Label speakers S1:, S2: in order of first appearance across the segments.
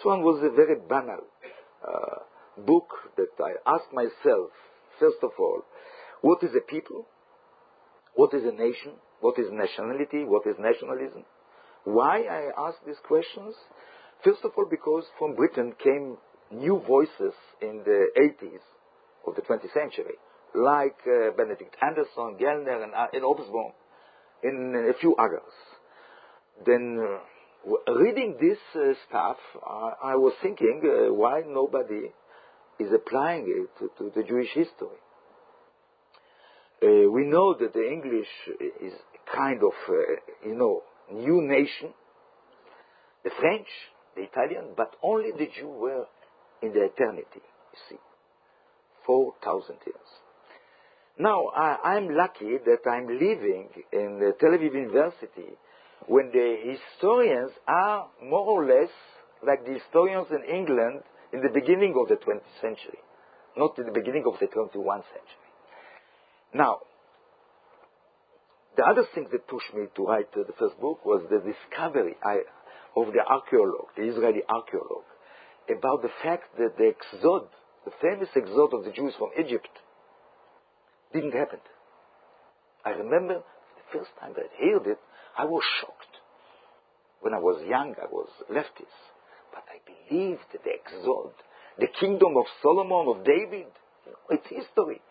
S1: one was a very banal book that I asked myself, first of all, what is a people? What is a nation? What is nationality? What is nationalism? Why I ask these questions? First of all, because from Britain came new voices in the 80s of the 20th century, like Benedict Anderson, Gellner, and Obsbaum, and a few others. Then, reading this stuff, I was thinking why nobody is applying it to the Jewish history. We know that the English is kind of, new nation. The French, the Italian, but only the Jew were in the eternity, you see. 4,000 years. Now, I'm lucky that I'm living in the Tel Aviv University when the historians are more or less like the historians in England in the beginning of the 20th century, not in the beginning of the 21st century. Now, the other thing that pushed me to write the first book was the discovery of the archaeologist, the Israeli archaeologist, about the fact that the exodus, the famous exodus of the Jews from Egypt, didn't happen. I remember the first time that I heard it, I was shocked. When I was young, I was leftist. But I believed that the exodus, the kingdom of Solomon, of David, it's history.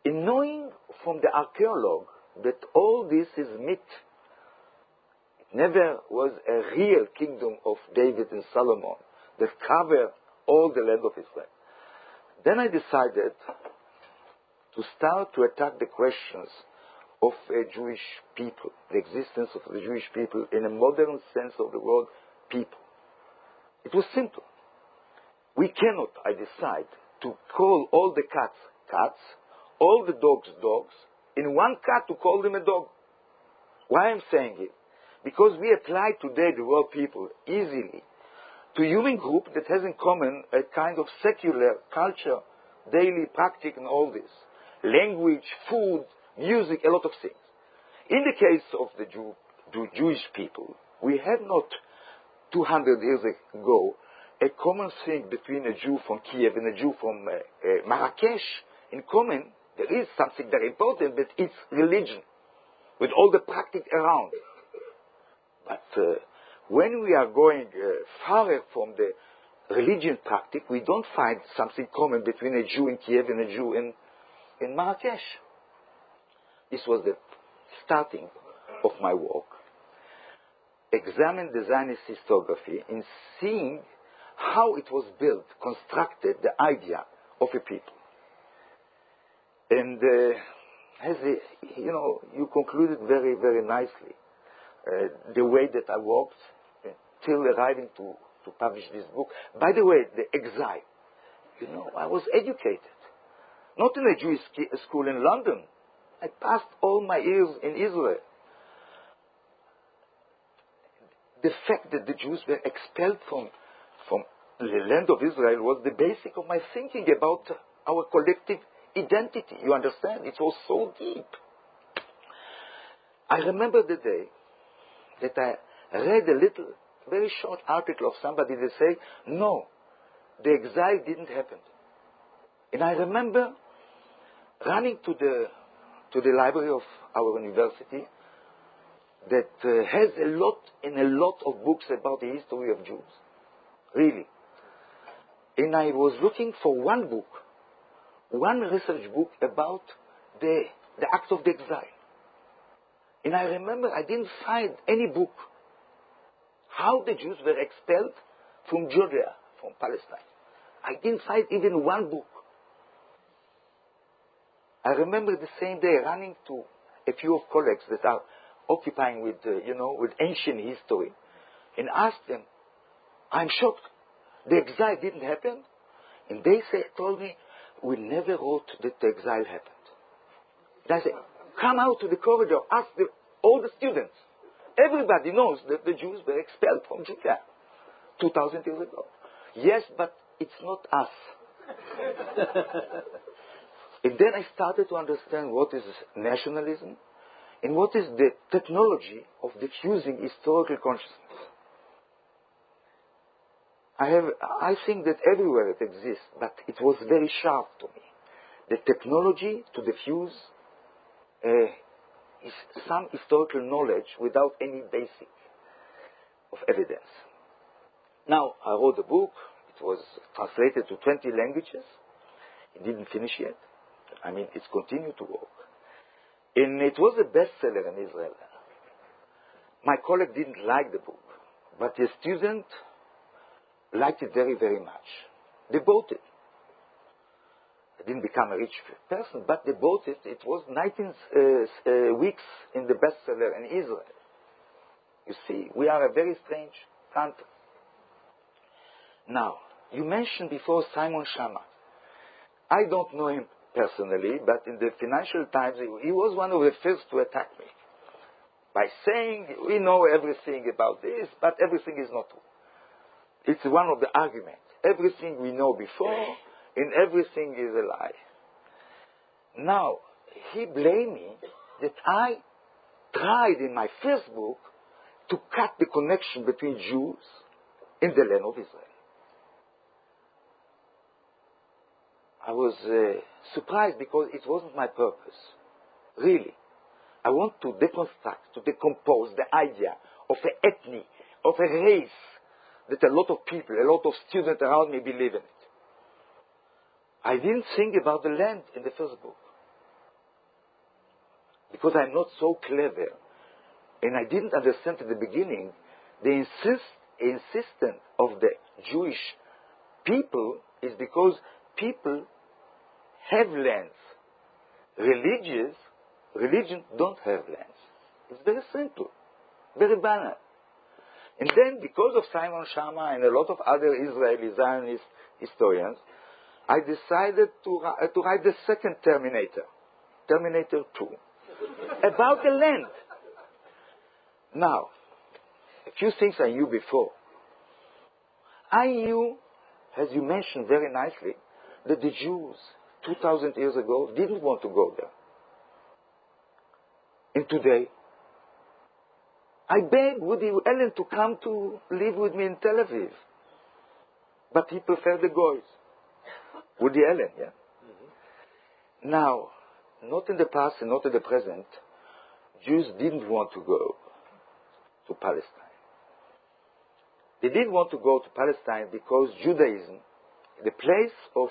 S1: In knowing from the archaeologue that all this is myth, it never was a real kingdom of David and Solomon that covered all the land of Israel. Then I decided to start to attack the questions of a Jewish people, the existence of the Jewish people in a modern sense of the word people. It was simple. We cannot, I decide, to call all the cats, cats, all the dogs, dogs, in one cat to call them a dog. Why I'm saying it? Because we apply today the word people easily to a human group that has in common a kind of secular culture, daily practice and all this. Language, food, music, a lot of things. In the case of the Jewish people, we have not 200 years ago a common thing between a Jew from Kiev and a Jew from Marrakesh. In common, there is something very important, but it's religion, with all the practice around. But when we are going farther from the religion practice, we don't find something common between a Jew in Kiev and a Jew in Marrakesh. This was the starting of my work. Examine the Zionist historiography in seeing how it was built, constructed, the idea of a people. And you concluded very, very nicely the way that I worked till arriving to publish this book. By the way, the exile. I was educated. Not in a Jewish school in London. I passed all my years in Israel. The fact that the Jews were expelled from the land of Israel was the basic of my thinking about our collective identity. You understand? It was so deep. I remember the day that I read a little, very short article of somebody that said, no, the exile didn't happen. And I remember running to the library of our university that has a lot of books about the history of Jews. Really. And I was looking for one book, one research book about the act of the exile. And I remember I didn't find any book how the Jews were expelled from Judea, from Palestine. I didn't find even one book. I remember the same day running to a few of colleagues that are occupying with ancient history and asked them, I'm shocked. The exile didn't happen? And they told me, we never wrote that the exile happened. And I said, come out to the corridor, ask all the students. Everybody knows that the Jews were expelled from Judea 2,000 years ago. Yes, but it's not us. And then I started to understand what is nationalism and what is the technology of diffusing historical consciousness. I think that everywhere it exists, but it was very sharp to me. The technology to diffuse is some historical knowledge without any basic of evidence. Now, I wrote a book. It was translated to 20 languages. It didn't finish yet. I mean, it's continued to work. And it was a bestseller in Israel. My colleague didn't like the book, but the student liked it very, very much. They bought it. I didn't become a rich person, but they bought it. It was 19 weeks in the bestseller in Israel. You see, we are a very strange country. Now, you mentioned before Simon Schama. I don't know him personally, but in the Financial Times, he was one of the first to attack me by saying, we know everything about this, but everything is not true. It's one of the arguments. Everything we know before, and everything is a lie. Now, he blamed me that I tried in my first book to cut the connection between Jews in the land of Israel. I was surprised because it wasn't my purpose. Really. I want to deconstruct, to decompose the idea of an ethnic, of a race that a lot of people, a lot of students around me believe in it. I didn't think about the land in the first book because I'm not so clever and I didn't understand at the beginning the insistence of the Jewish people is because people have lands. Religion don't have lands. It's very simple, very banal. And then, because of Simon Schama and a lot of other Israeli Zionist historians, I decided to write the second Terminator, Terminator 2, about the land. Now, a few things I knew before. I knew, as you mentioned very nicely, that the Jews 2,000 years ago didn't want to go there. And today, I begged Woody Allen to come to live with me in Tel Aviv. But he preferred the Goys. Woody Allen, yeah? Mm-hmm. Now, not in the past and not in the present, Jews didn't want to go to Palestine. They didn't want to go to Palestine because Judaism, the place of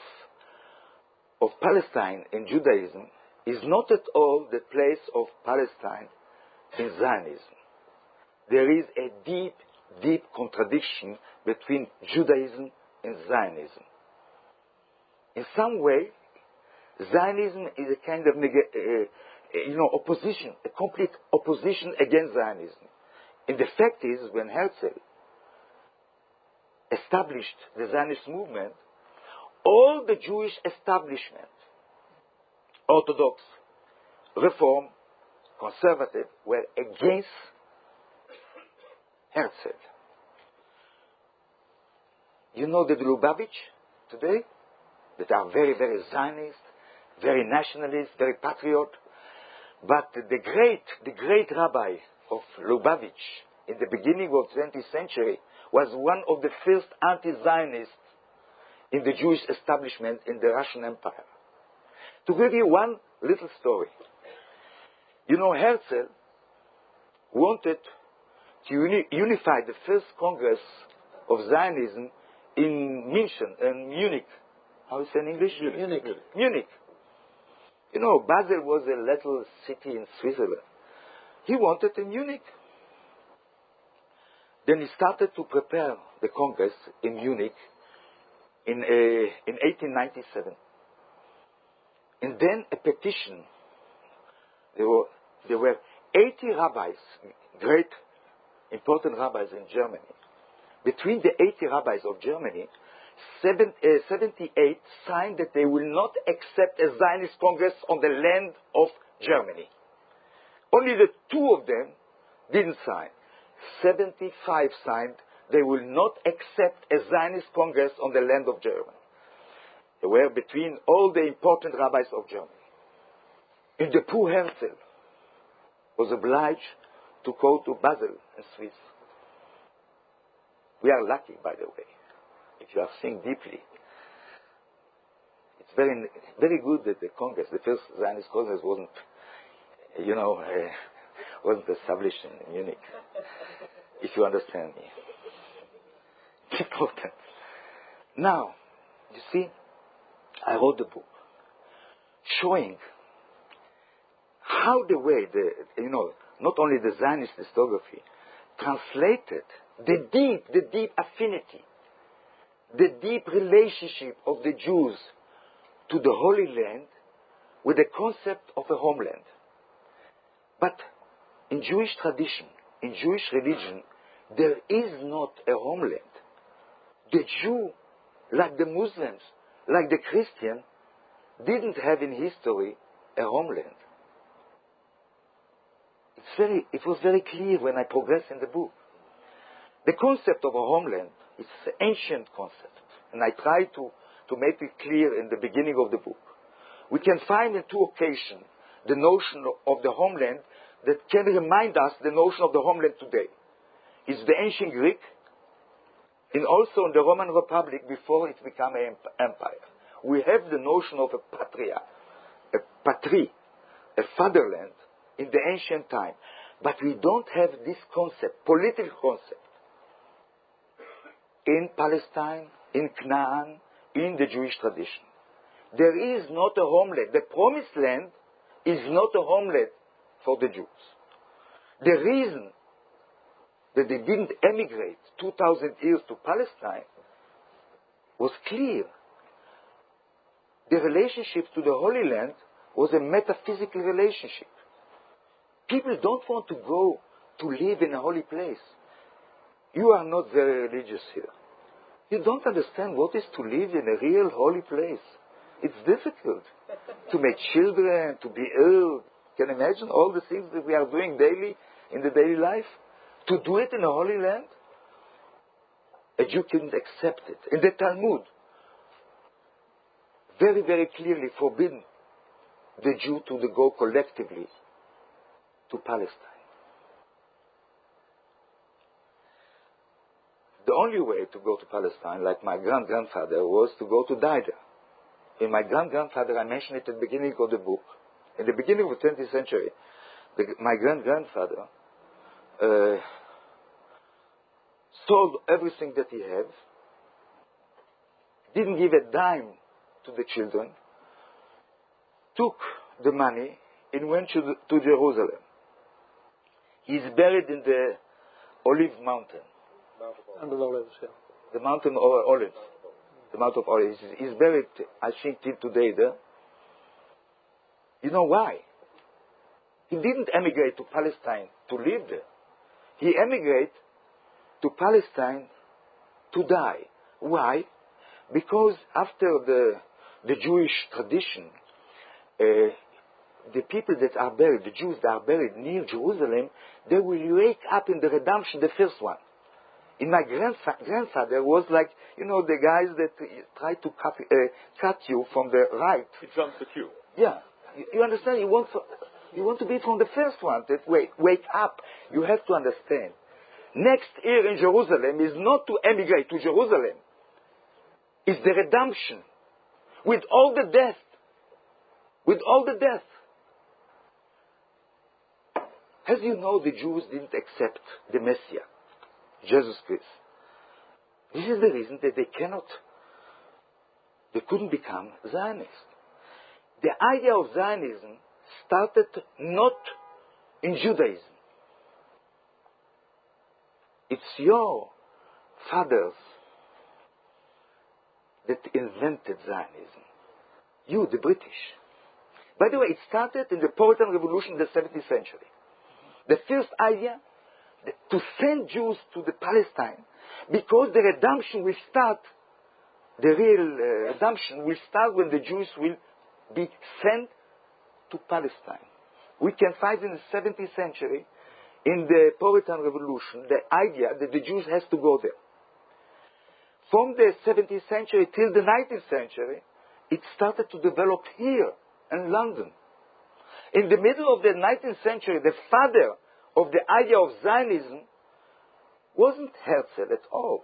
S1: Palestine in Judaism, is not at all the place of Palestine in Zionism. There is a deep, deep contradiction between Judaism and Zionism. In some way, Zionism is a kind of opposition, a complete opposition against Zionism. And the fact is, when Herzl established the Zionist movement, all the Jewish establishment, Orthodox, Reform, Conservative, were against Herzl. You know the Lubavitch today, that are very, very Zionist, very nationalist, very patriot. But the great rabbi of Lubavitch in the beginning of the 20th century was one of the first anti-Zionists in the Jewish establishment in the Russian Empire. To give you one little story. You know, Herzl wanted to unify the first Congress of Zionism in Munich. How is it in English? Munich. You know, Basel was a little city in Switzerland. He wanted in Munich. Then he started to prepare the Congress in Munich in 1897. And then a petition. There were 80 rabbis, great, important rabbis in Germany. Between the 80 rabbis of Germany, 78 signed that they will not accept a Zionist Congress on the land of Germany. Only the two of them didn't sign. 75 signed they will not accept a Zionist Congress on the land of Germany. They were between all the important rabbis of Germany. And the poor Herzl was obliged to go to Basel in Swiss. We are lucky, by the way. you are seeing deeply, it's very, very good that the Congress, the first Zionist Congress, wasn't established in Munich. If you understand me. It's important. Now, you see, I wrote the book showing how the way, not only the Zionist historiography, translated the deep affinity, the deep relationship of the Jews to the Holy Land with the concept of a homeland. But in Jewish tradition, in Jewish religion, there is not a homeland. The Jew, like the Muslims, like the Christian, didn't have in history a homeland. It was very clear when I progressed in the book. The concept of a homeland is an ancient concept, and I try to make it clear in the beginning of the book. We can find in two occasions the notion of the homeland that can remind us the notion of the homeland today. It's the ancient Greek, and also in the Roman Republic before it became an empire. We have the notion of a patria, a patrie, a fatherland in the ancient time. But we don't have this concept, political concept, in Palestine, in Canaan, in the Jewish tradition. There is not a homeland. The promised land is not a homeland for the Jews. The reason that they didn't emigrate 2,000 years to Palestine was clear. The relationship to the Holy Land was a metaphysical relationship. People don't want to go to live in a holy place. You are not very religious here. You don't understand what is to live in a real holy place. It's difficult to make children, to be ill. Can you imagine all the things that we are doing daily in the daily life? To do it in a holy land? A Jew couldn't accept it. In the Talmud, very, very clearly forbidden the Jew to go collectively to Palestine. The only way to go to Palestine, like my grandfather, was to go to die there. In my grandfather, I mentioned it at the beginning of the book. In the beginning of the 20th century, my grandfather sold everything that he had, didn't give a dime to the children, took the money and went to Jerusalem. He's buried in the Olive Mountain.
S2: Under the Olives, yeah.
S1: The Mountain of Olives. The Mount of Olives. He's buried, I think, till today there. You know why? He didn't emigrate to Palestine to live there. He emigrated to Palestine to die. Why? Because after the Jewish tradition, the people that are buried, the Jews that are buried near Jerusalem, they will wake up in the redemption, the first one. In my grandfather was like, the guys that try to cut you from the right.
S3: He jumps the queue.
S1: Yeah. You understand? You want to be from the first one that wake up. You have to understand. Next year in Jerusalem is not to emigrate to Jerusalem. It's the redemption. With all the death. With all the death. As you know, the Jews didn't accept the Messiah, Jesus Christ. This is the reason that they couldn't become Zionists. The idea of Zionism started not in Judaism. It's your fathers that invented Zionism. You, the British. By the way, it started in the Puritan Revolution in the 17th century. The first idea to send Jews to the Palestine, because the redemption will start, the real redemption will start when the Jews will be sent to Palestine. We can find in the 17th century, in the Puritan Revolution, the idea that the Jews has to go there. From the 17th century till the 19th century, it started to develop here in London. In the middle of the 19th century, the father of the idea of Zionism wasn't Herzl at all.